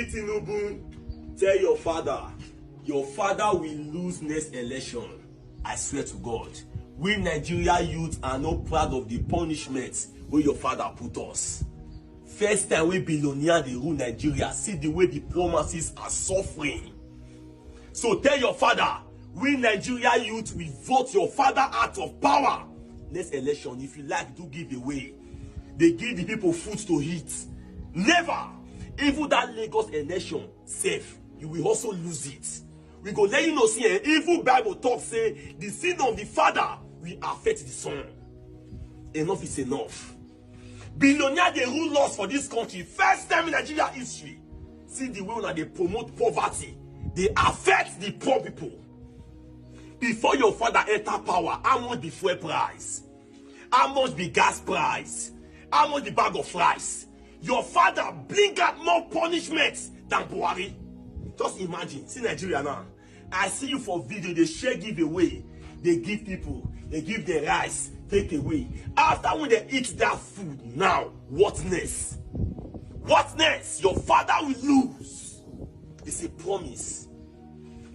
Seyi Tinubu, tell your father will lose next election. I swear to God. We Nigerian youth are not proud of the punishment where your father put us. First time we billionaire they rule Nigeria, see the way the poor masses are suffering. So tell your father, we Nigerian youth will vote your father out of power. Next election, if you like, do give away. They give the people food to eat. Never. Even that Lagos election, safe, you will also lose it. We go let you know, see, even Bible talk say, the sin of the father will affect the son. Enough is enough. Billionaire they rule us for this country. First time in Nigeria history. See the way that they promote poverty. They affect the poor people. Before your father enter power, how much be fuel price? How much be gas price? How much the bag of rice? Your father bring out more punishments than Buhari. Just imagine, see Nigeria now. I see you for video, they share giveaway. They give people, they give the rice, take away. After when they eat that food, now, what next? What next? Your father will lose. It's a promise.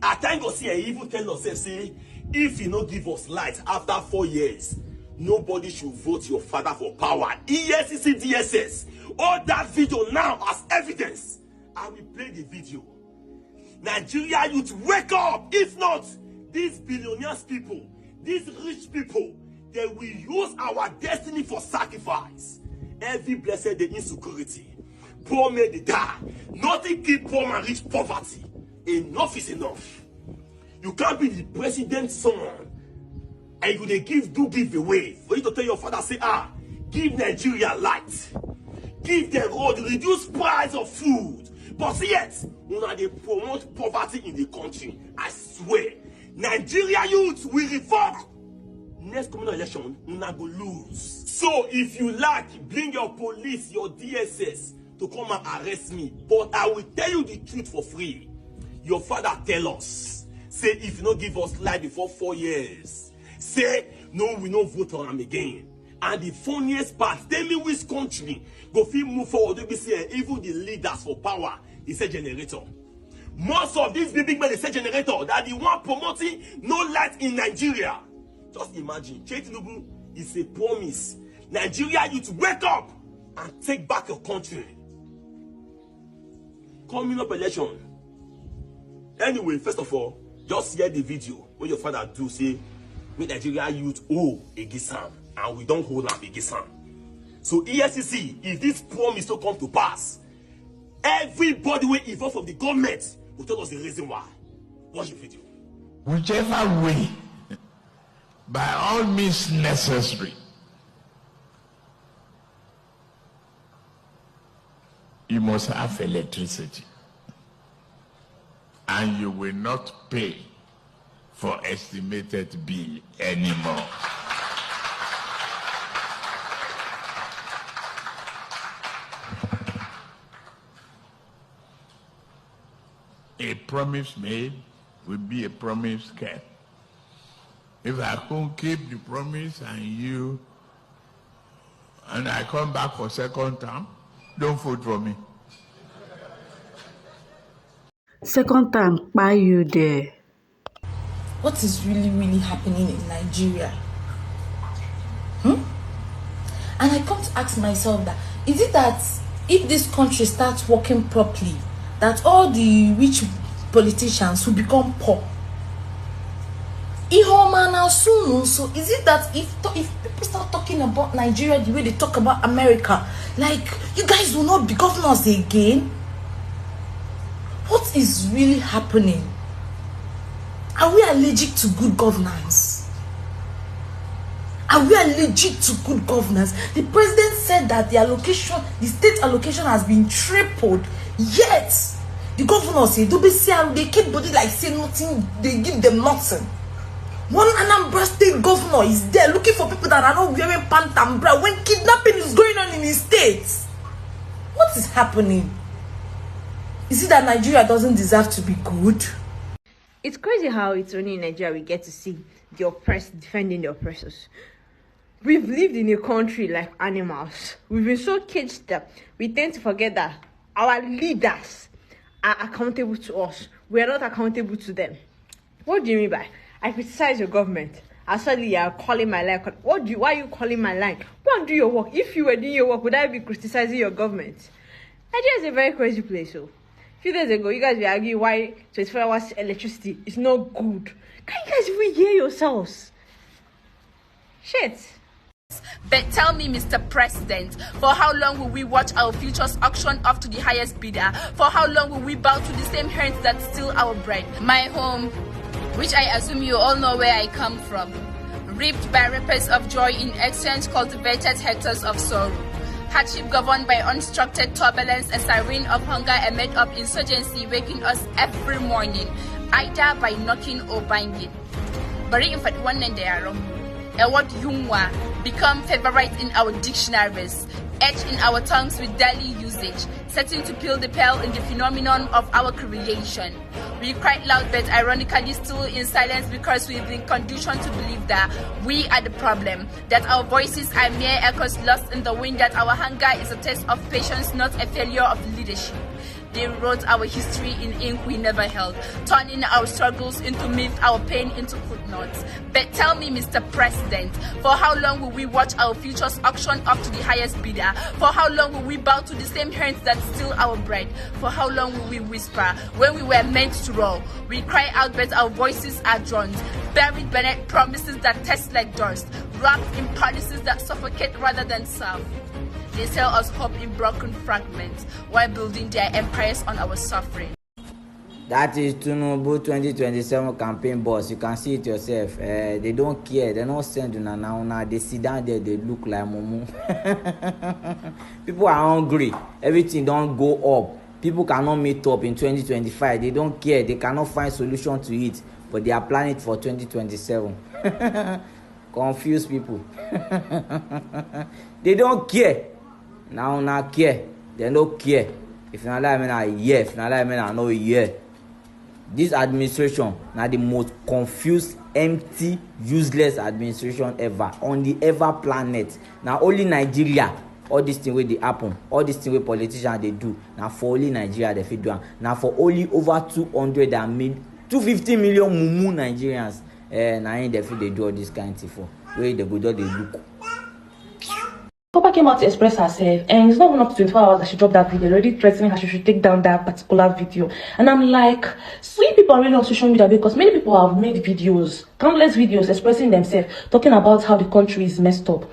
I thank God, see, I even tell yourself, say, if you not give us light after 4 years, nobody should vote your father for power. ESCC DSS. All that video now as evidence. I will play the video. Nigeria youth, wake up! If not, these billionaires people, these rich people, they will use our destiny for sacrifice. Every blessed day insecurity. Poor men they die. Nothing keep poor and rich poverty. Enough is enough. You can't be the president's son and you they give away. For you to tell your father, say, give Nigeria light. Give them road, reduce price of food. But yet, they promote poverty in the country. I swear, Nigeria youth will revoke. Next communal election, una go lose. So if you like, bring your police, your DSS to come and arrest me. But I will tell you the truth for free. Your father tell us, say if you don't give us life before 4 years, say no, we no vote on him again. And the funniest part, tell me which country go feel move forward. They say even the leaders for power, they say generator. Most of these big men, they say generator. That the one promoting no light in Nigeria. Just imagine, TINUBU is a promise. Nigeria youth, wake up and take back your country. Coming up election. Anyway, first of all, just hear the video where your father do say, make Nigeria youth against him, and we don't hold him against him. So ESCC, if this promise to come to pass, everybody will involved from the government will tell us the reason why. Watch the video. Whichever way, by all means necessary, you must have electricity. And you will not pay for estimated bill anymore. A promise made will be a promise kept. If I can't keep the promise and I come back for second term, don't vote for me. Second time, buy you there. What is really happening in Nigeria? And I come to ask myself that, is it that if this country starts working properly, that all the rich politicians will become poor? So is it that if people start talking about Nigeria the way they talk about America, like you guys will not be governors again? What is really happening? Are we allergic to good governance? Are we allergic to good governance? The president said that the state allocation has been tripled, yet the governors say, they keep body like say nothing, they give them nothing. One Anambra state governor is there looking for people that are not wearing pant and bra when kidnapping is going on in his state. What is happening? Is it that Nigeria doesn't deserve to be good? It's crazy how it's only in Nigeria we get to see the oppressed defending the oppressors. We've lived in a country like animals. We've been so caged that we tend to forget that our leaders are accountable to us. We are not accountable to them. What do you mean by I criticize your government? Actually, you are calling my line. Why are you calling my line? Go and do your work. If you were doing your work, would I be criticizing your government? Nigeria is a very crazy place. So, a few days ago, you guys were arguing why 24 hours electricity is not good. Can you guys even hear yourselves? Shit. But tell me, Mr. President, for how long will we watch our futures auction off to the highest bidder? For how long will we bow to the same hands that steal our bread? My home, which I assume you all know where I come from, reaped by reapers of joy in exchange cultivated hectares of sorrow. Hardship governed by unstructured turbulence, a siren of hunger amid of insurgency waking us every morning, either by knocking or banging. Bari in fact one and a word yungwa become favorite in our dictionaries, etched in our tongues with daily usage, setting to peel the pale in the phenomenon of our creation. We cried loud but ironically still in silence because we've been conditioned to believe that we are the problem, that our voices are mere echoes lost in the wind, that our hunger is a test of patience, not a failure of leadership. They wrote our history in ink we never held, turning our struggles into myth, our pain into footnotes. But tell me, Mr. President, for how long will we watch our futures auction up to the highest bidder? For how long will we bow to the same hands that steal our bread? For how long will we whisper when we were meant to roar? We cry out but our voices are drowned, buried beneath promises that taste like dust, wrapped in policies that suffocate rather than serve. They sell us hope in broken fragments while building their empires on our suffering. That is TINUBU 2027 campaign boss. You can see it yourself. They don't care. They don't send you now. They sit down there. They look like mumu. People are hungry. Everything don't go up. People cannot meet up in 2025. They don't care. They cannot find solution to it. But they are planning for 2027. Confuse people. They don't care. Now not care. They don't care. If you not like me, I hear. If you not like me, I know hear. This administration now the most confused, empty, useless administration ever on the ever planet. Now only Nigeria, all this thing where they happen, all this thing where politicians they do. Now for only Nigeria they fit do am. Now for only over 250 million mumu Nigerians. Now ain't they fit they do all this kind of thing for. Where they go do they look. Papa came out to express herself, and it's not even up to 24 hours that she dropped that video, already threatening her she should take down that particular video. And I'm like, sweet people are really on social media because many people have made videos, countless videos expressing themselves, talking about how the country is messed up.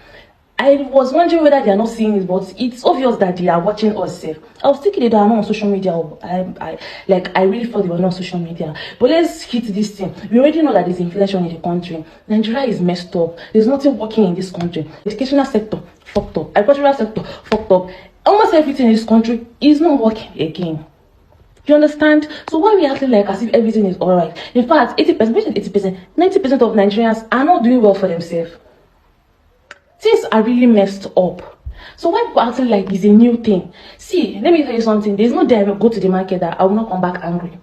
I was wondering whether they are not seeing it, but it's obvious that they are watching us. I was thinking they are not on social media. I really thought they were not on social media. But let's hit this thing. We already know that there's inflation in the country. Nigeria is messed up. There's nothing working in this country. Educational sector fucked up. Agricultural sector fucked up. Almost everything in this country is not working again. You understand? So why are we acting like as if everything is alright? In fact, 80%, 90% of Nigerians are not doing well for themselves. Things are really messed up. So why people acting like it's a new thing? See, let me tell you something. There's no day I will go to the market that I will not come back angry.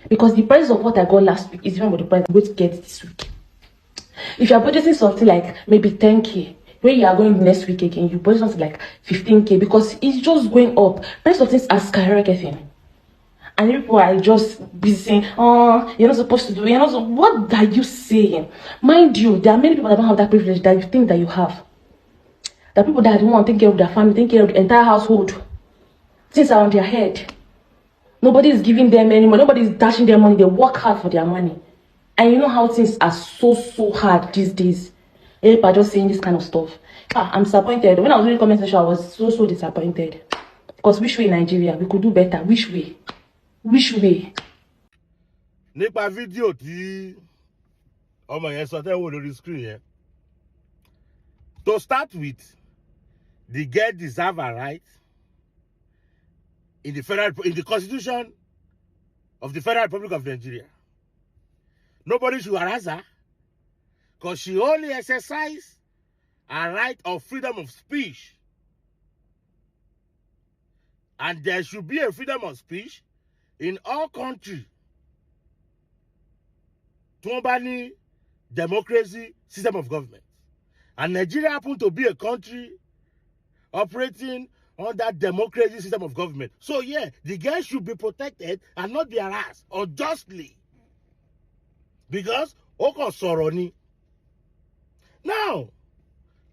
Because the price of what I got last week is even with the price I'm going to get this week. If you are budgeting something like maybe 10k, when you are going next week again, you budget something like 15k because it's just going up. Price of things are skyrocketing. And people are just busy saying, oh, you're not supposed to do it. You're not what are you saying? Mind you, there are many people that don't have that privilege that you think that you have. The people that don't want to take care of their family, take care of the entire household. Things are on their head. Nobody is giving them any money. Nobody is dashing their money. They work hard for their money. And you know how things are so hard these days. People are just saying this kind of stuff. I'm disappointed. When I was reading the comment section, I was so disappointed. Because which way in Nigeria? We could do better. Which way? Which way? Nípa fídíò tí ọmọ yẹn sọ tẹ́ wò lórí screen yẹn. To start with, the girl deserve a right in the Constitution of the Federal Republic of Nigeria. Nobody should harass her because she only exercised a right of freedom of speech. And there should be a freedom of speech in all countries. Tumbani democracy system of government. And Nigeria happened to be a country operating under democracy system of government. So yeah, the girl should be protected and not be harassed unjustly. Because Oko Soroni. Now,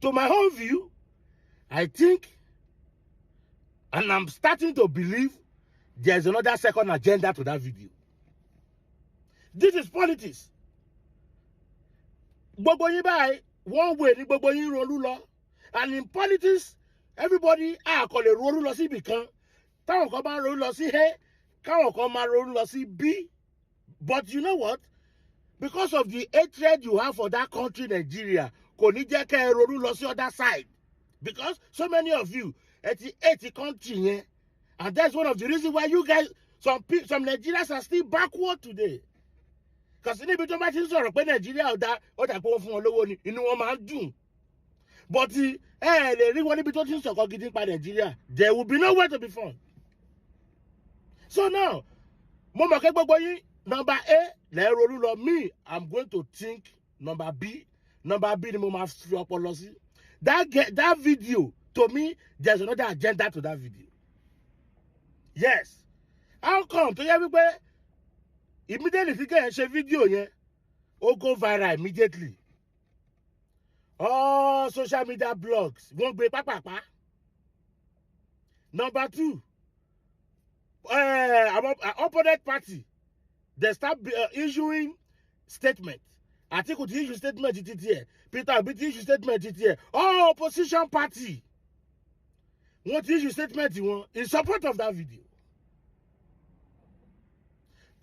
to my own view, I think, and I'm starting to believe, there's another second agenda to that video. This is politics. Gbogbo yin báyìí, one way ni gbogbo yin ronú lọ. And in politics, everybody kò lè ronú lọ sí ibì kan. Táwọn kan máa ronú lọ sí A, káwọn kan máa ronú lọ sí B. But you know what? Because of the hatred you have for that country, Nigeria, kò ní jẹ́ kẹ́ ẹ ronú lọ sí other side. Because so many of you hate the country yẹn. And that's one of the reasons why you guys, some Nigerians are still backward today. Because níbi tó bá ti ń sọ̀rọ̀ pé Nigeria ó dà pé wọ́n fún wọn lówó ni, inú wọn máa ń dùn. But lè rí wọn níbi tó ti ń sọ̀kọ̀ gidi pa Nigeria, there will be nowhere to be found. So now, mo mọ̀ pé gbogbo yín, number A, lè ronú lọ. Me, I'm going to think number B. Number B ni mo máa fi ọpọlọ sí. That video, to me, there's another agenda to that video. Yes. How come? To hear me, immediately if you can share video, yeah, or go viral immediately. All social media blogs won't be papa. Number 2, opponent party, they start issuing statement. I think we issue statement here. Peter Obi issue statement here. All opposition party want to issue statement in support of that video.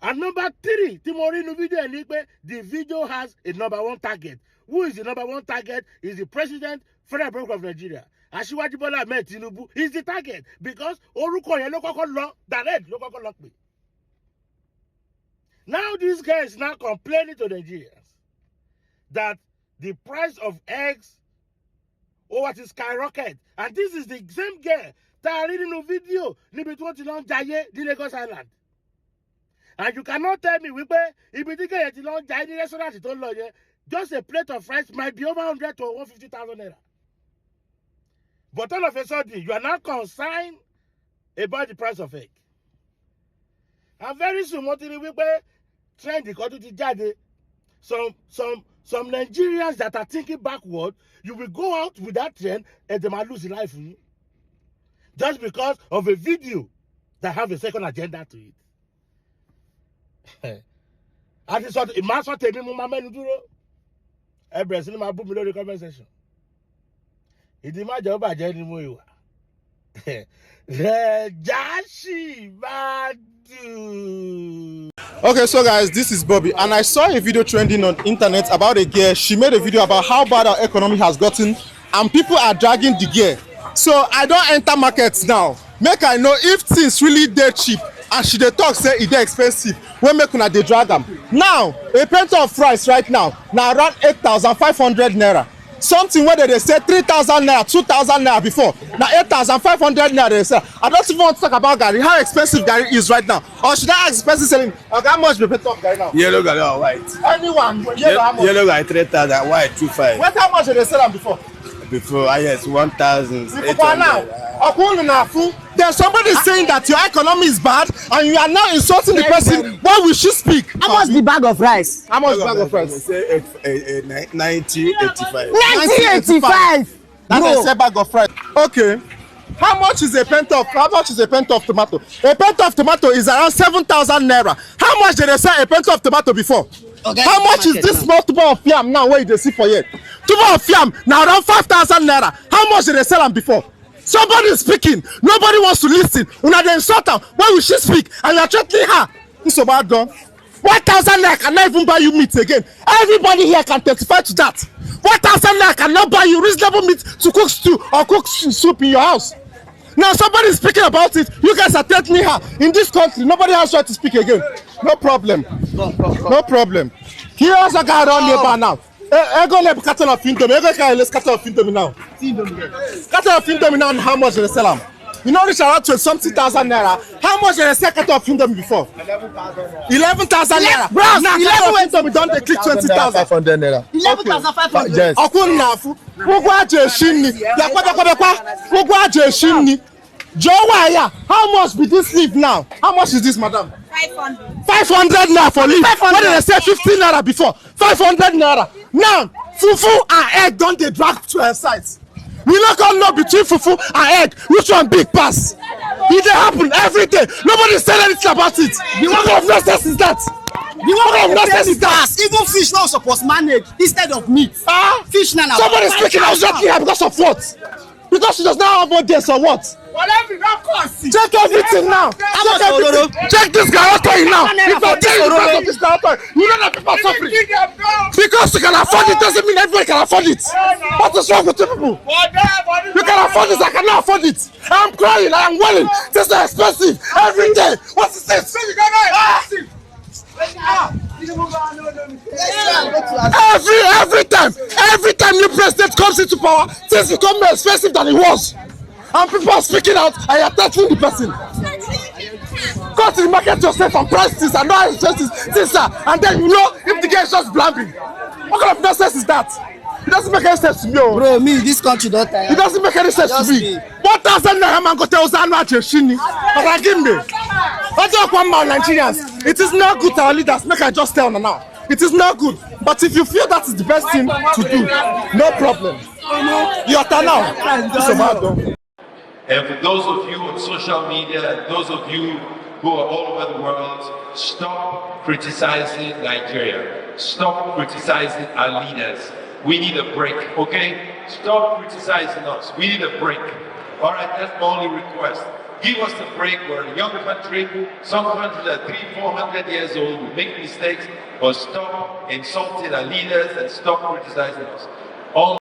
And number 3, Timori no video, the video has a number 1 target. Who is the number 1 target? Is the President, Federal Republic of Nigeria. Asiwaju Bola Ahmed Tinubu is the target because Oruko yen lo koko lo direct lo koko lock me. Now this guy is now complaining to Nigerians that the price of eggs what is skyrocket. And this is the same girl that I read in a video níbi tí wọ́n ti lọ ń jayé ní Lagos Island. And you cannot tell me wípé ibi tí kẹ̀yẹ̀ ti lọ ń jayé ní restaurant tó ń lọ yẹn, just a plate of rice might be over 100 to 150,000 naira. But all of a sudden, you are now concerned about the price of egg. And very soon, what we trend the country jáde. Some Nigerians that are thinking backward, you will go out with that trend and they might lose their life. Just because of a video that have a second agenda to it. And it's what it must not take me my men do. Every single my book below the comment section. It is my job by Jenny Moyo. Okay, so guys, this is Bobby, and I saw a video trending on internet about a girl. She made a video about how bad our economy has gotten, and people are dragging the girl. So I don't enter markets now. Make I know if things really dead cheap, and she dey talk say it dey expensive. When make una dey drag am. Now a pint of rice right now around 8,500 naira. Something where they say 3,000 naira, 2,000 naira before. Now 8,500 naira they say. I don't even want to talk about Gary. How expensive Gary is right now. Or should I ask expensive selling? Okay, how much be pay top Gary now? Yellow Gary or white? Anyone. Yellow Gary 3,000, white 2,500. What how much did they sell them before? Before, yes, 1,800. Now, there's somebody saying that your economy is bad and you are now insulting the person. Why will she speak? How much the bag of rice? How much the bag of rice? Say 9085. 9085. That's a bag of rice. Okay. How much is a pint of tomato? A pint of tomato is around 7,000 naira. How much did they sell a pint of tomato before? Okay, how much is this small tuber of yam now? Where they see for yet? Tuber of yam now around 5,000 naira. How much did they sell them before? Somebody is speaking. Nobody wants to listen. Una dey insult her. Why will she speak? And you are threatening her. This is bad done. 1,000 naira cannot even buy you meat again. Everybody here can testify to that. 1,000 naira cannot buy you reasonable meat to cook stew or cook soup in your house. Now somebody is speaking about it. You guys are threatening her. In this country, nobody has right to speak again. No problem. No problem. Here also got around neighbor now. Ego le carton of Indomie. Ego can let's carton of Indomie now. Carton of Indomie now. How much they sell them? You know reach around 20-something-thousand naira. How much they sell carton of Indomie before? 11,000 naira. Bro, now 11,000 don't they click 20,000. 500 naira. 11,500. Yes. Okun na fu. Gbogbo aje shini. Ya kwada kwa. Gbogbo aje shini. Jowaya, how much be this leaf now? How much is this, madam? 500. 500 naira for leaf. What did they say? 15 naira before. 500 naira. Now, fufu and egg don't they drag to her sides? We not gonna know between fufu and egg which one big pass. It happen every day. Nobody said anything about it. What kind of nonsense is that? What kind of nonsense is that? Even fish now supposed manage instead of meat. Fish now. Somebody speaking out joking her because of what? Because she does not have audience or what? Check everything now. Check everything. Check this guy now. If I tell you the price of this guy, you know that people are suffering. Because you can afford it doesn't mean everybody can afford it. What is wrong with you people? You can afford this, I cannot afford it. I'm crying, I am wailing. This is expensive every day. What is this? Every time new president comes into power, things become more expensive than it was. And people are speaking out and you're touching the person. Go to the market yourself and price this and not expensive things, and then you know if the guy is just blabbing. What kind of nonsense is that? It doesn't make any sense to me. Bro, me, this country don't tire. It doesn't make any sense to me. 1,000 naira man go tell us I'm not Cheshini. But I give me. I don't want my Nigerians. It is not good to our leaders. Make I just tell now. It is not good. But if you feel that is the best thing to do, no problem. Your turn now. It's about done. And for those of you on social media, and those of you who are all over the world, stop criticizing Nigeria. Stop criticizing our leaders. We need a break, okay? Stop criticizing us. We need a break. All right, that's my only request. Give us a break. We're a young country. Some countries are 300-400 years old. We make mistakes, but stop insulting our leaders and stop criticizing us. All